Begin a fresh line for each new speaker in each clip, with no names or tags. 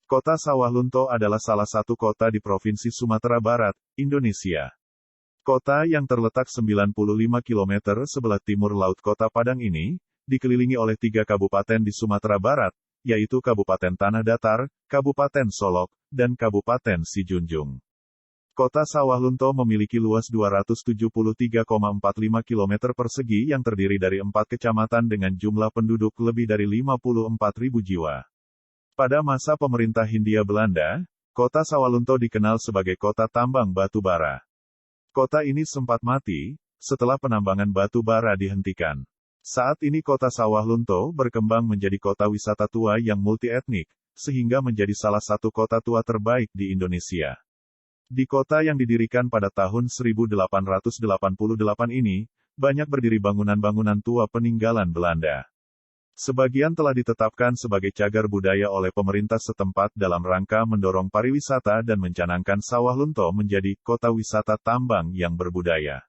Kota Sawah Lunto adalah salah satu kota di Provinsi Sumatera Barat, Indonesia. Kota yang terletak 95 km sebelah timur Laut Kota Padang ini, dikelilingi oleh 3 kabupaten di Sumatera Barat, yaitu Kabupaten Tanah Datar, Kabupaten Solok, dan Kabupaten Sijunjung. Kota Sawah Lunto memiliki luas 273,45 km persegi yang terdiri dari 4 kecamatan dengan jumlah penduduk lebih dari 54.000 jiwa. Pada masa pemerintah Hindia Belanda, kota Sawah Lunto dikenal sebagai kota tambang batu bara. Kota ini sempat mati, setelah penambangan batu bara dihentikan. Saat ini kota Sawah Lunto berkembang menjadi kota wisata tua yang multietnik, sehingga menjadi salah satu kota tua terbaik di Indonesia. Di kota yang didirikan pada tahun 1888 ini, banyak berdiri bangunan-bangunan tua peninggalan Belanda. Sebagian telah ditetapkan sebagai cagar budaya oleh pemerintah setempat dalam rangka mendorong pariwisata dan mencanangkan Sawah Lunto menjadi kota wisata tambang yang berbudaya.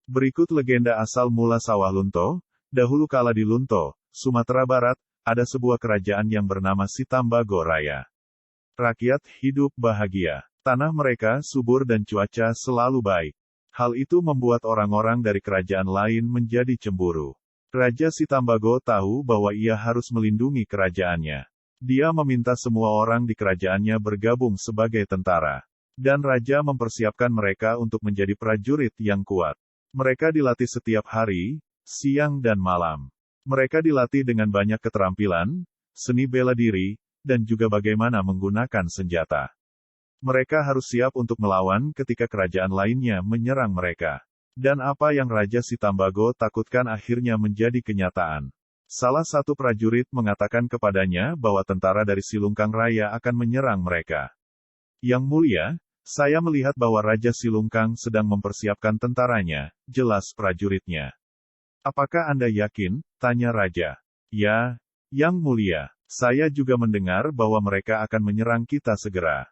Berikut legenda asal mula Sawah Lunto. Dahulu kala di Lunto, Sumatera Barat, ada sebuah kerajaan yang bernama Sitambago Raya. Rakyat hidup bahagia. Tanah mereka subur dan cuaca selalu baik. Hal itu membuat orang-orang dari kerajaan lain menjadi cemburu. Raja Sitambago tahu bahwa ia harus melindungi kerajaannya. Dia meminta semua orang di kerajaannya bergabung sebagai tentara. Dan raja mempersiapkan mereka untuk menjadi prajurit yang kuat. Mereka dilatih setiap hari, siang dan malam. Mereka dilatih dengan banyak keterampilan, seni bela diri, dan juga bagaimana menggunakan senjata. Mereka harus siap untuk melawan ketika kerajaan lainnya menyerang mereka. Dan apa yang Raja Sitambago takutkan akhirnya menjadi kenyataan. Salah satu prajurit mengatakan kepadanya bahwa tentara dari Silungkang Raya akan menyerang mereka. Yang mulia, saya melihat bahwa Raja Silungkang sedang mempersiapkan tentaranya, jelas prajuritnya. Apakah Anda yakin? Tanya Raja. Ya, Yang Mulia, saya juga mendengar bahwa mereka akan menyerang kita segera.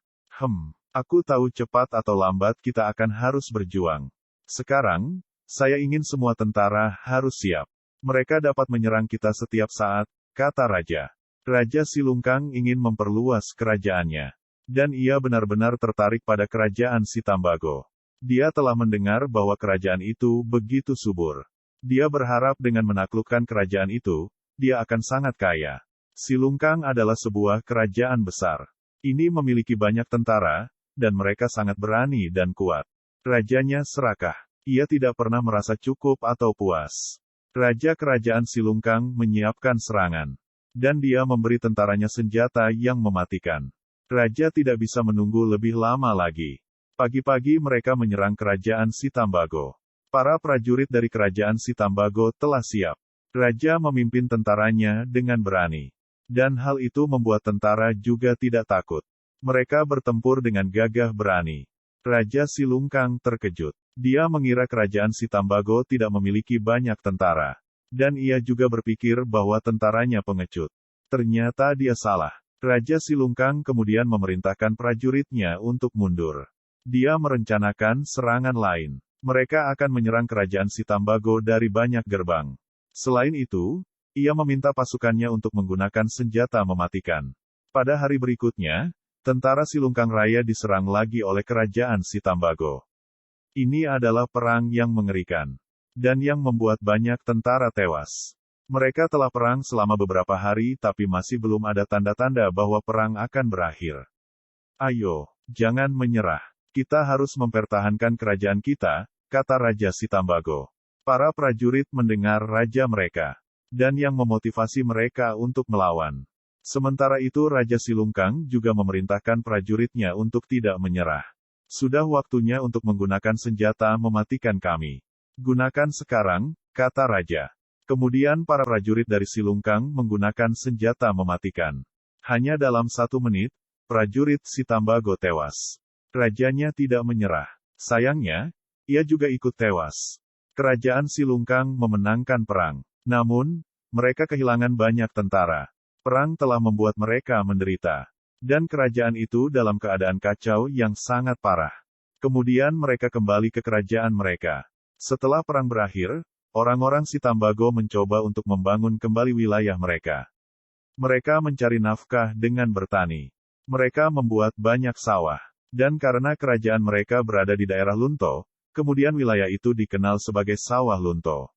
Aku tahu cepat atau lambat kita akan harus berjuang. Sekarang, saya ingin semua tentara harus siap. Mereka dapat menyerang kita setiap saat, kata Raja. Raja Silungkang ingin memperluas kerajaannya. Dan ia benar-benar tertarik pada kerajaan Sitambago. Dia telah mendengar bahwa kerajaan itu begitu subur. Dia berharap dengan menaklukkan kerajaan itu, dia akan sangat kaya. Silungkang adalah sebuah kerajaan besar. Ini memiliki banyak tentara, dan mereka sangat berani dan kuat. Rajanya serakah. Ia tidak pernah merasa cukup atau puas. Raja kerajaan Silungkang menyiapkan serangan. Dan dia memberi tentaranya senjata yang mematikan. Raja tidak bisa menunggu lebih lama lagi. Pagi-pagi mereka menyerang kerajaan Sitambago. Para prajurit dari kerajaan Sitambago telah siap. Raja memimpin tentaranya dengan berani. Dan hal itu membuat tentara juga tidak takut. Mereka bertempur dengan gagah berani. Raja Silungkang terkejut. Dia mengira kerajaan Sitambago tidak memiliki banyak tentara. Dan ia juga berpikir bahwa tentaranya pengecut. Ternyata dia salah. Raja Silungkang kemudian memerintahkan prajuritnya untuk mundur. Dia merencanakan serangan lain. Mereka akan menyerang kerajaan Sitambago dari banyak gerbang. Selain itu, ia meminta pasukannya untuk menggunakan senjata mematikan. Pada hari berikutnya, tentara Silungkang Raya diserang lagi oleh kerajaan Sitambago. Ini adalah perang yang mengerikan. Dan yang membuat banyak tentara tewas. Mereka telah perang selama beberapa hari tapi masih belum ada tanda-tanda bahwa perang akan berakhir. Ayo, jangan menyerah. Kita harus mempertahankan kerajaan kita, kata Raja Sitambago. Para prajurit mendengar raja mereka. Dan yang memotivasi mereka untuk melawan. Sementara itu Raja Silungkang juga memerintahkan prajuritnya untuk tidak menyerah. Sudah waktunya untuk menggunakan senjata mematikan kami. Gunakan sekarang, kata Raja. Kemudian para prajurit dari Silungkang menggunakan senjata mematikan. Hanya dalam 1 menit, prajurit Sitambago tewas. Rajanya tidak menyerah. Sayangnya, ia juga ikut tewas. Kerajaan Silungkang memenangkan perang. Namun, mereka kehilangan banyak tentara. Perang telah membuat mereka menderita. Dan kerajaan itu dalam keadaan kacau yang sangat parah. Kemudian mereka kembali ke kerajaan mereka. Setelah perang berakhir, orang-orang Sitambago mencoba untuk membangun kembali wilayah mereka. Mereka mencari nafkah dengan bertani. Mereka membuat banyak sawah. Dan karena kerajaan mereka berada di daerah Lunto, kemudian wilayah itu dikenal sebagai Sawah Lunto.